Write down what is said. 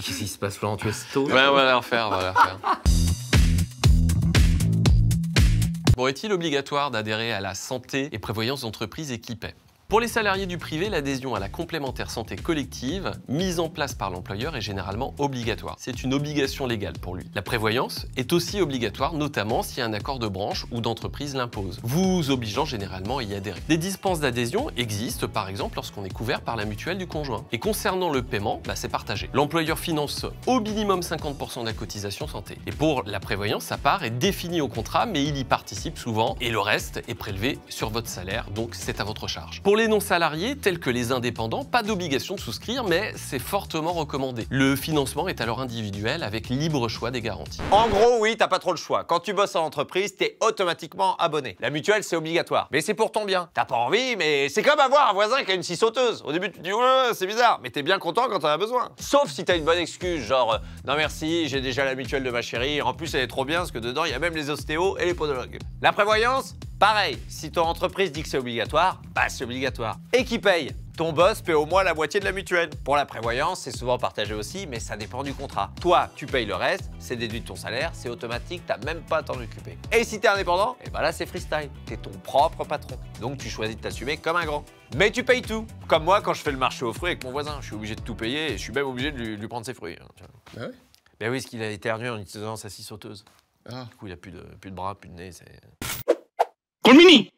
Qu'est-ce qui se passe, Florent? Tu es tôt? Ouais, on va la refaire, Bon, est-il obligatoire d'adhérer à la santé et prévoyance d'entreprise et qui paie? Pour les salariés du privé, l'adhésion à la complémentaire santé collective, mise en place par l'employeur, est généralement obligatoire. C'est une obligation légale pour lui. La prévoyance est aussi obligatoire, notamment si un accord de branche ou d'entreprise l'impose, vous obligeant généralement à y adhérer. Des dispenses d'adhésion existent, par exemple, lorsqu'on est couvert par la mutuelle du conjoint. Et concernant le paiement, c'est partagé. L'employeur finance au minimum 50% de la cotisation santé. Et pour la prévoyance, sa part est définie au contrat, mais il y participe souvent, et le reste est prélevé sur votre salaire, donc c'est à votre charge. Pour les non-salariés, tels que les indépendants, pas d'obligation de souscrire, mais c'est fortement recommandé. Le financement est alors individuel avec libre choix des garanties. En gros, oui, t'as pas trop le choix. Quand tu bosses en entreprise, t'es automatiquement abonné. La mutuelle, c'est obligatoire. Mais c'est pour ton bien. T'as pas envie, mais c'est comme avoir un voisin qui a une scie sauteuse. Au début, tu te dis, ouais, c'est bizarre, mais t'es bien content quand t'en as besoin. Sauf si t'as une bonne excuse, genre, non merci, j'ai déjà la mutuelle de ma chérie. En plus, elle est trop bien parce que dedans, il y a même les ostéos et les podologues. La prévoyance, pareil, si ton entreprise dit que c'est obligatoire, c'est obligatoire. Et qui paye? Ton boss paie au moins la moitié de la mutuelle. Pour la prévoyance, c'est souvent partagé aussi, mais ça dépend du contrat. Toi, tu payes le reste, c'est déduit de ton salaire, c'est automatique, t'as même pas à t'en occuper. Et si t'es indépendant, et là c'est freestyle. T'es ton propre patron. Donc tu choisis de t'assumer comme un grand. Mais tu payes tout. Comme moi quand je fais le marché aux fruits avec mon voisin. Je suis obligé de tout payer et je suis même obligé de lui prendre ses fruits. Ah ouais? Ben oui, parce qu'il a éternué en utilisant sa scie sauteuse. Ah. Du coup, il a plus de bras, plus de nez, c'est... Colmini!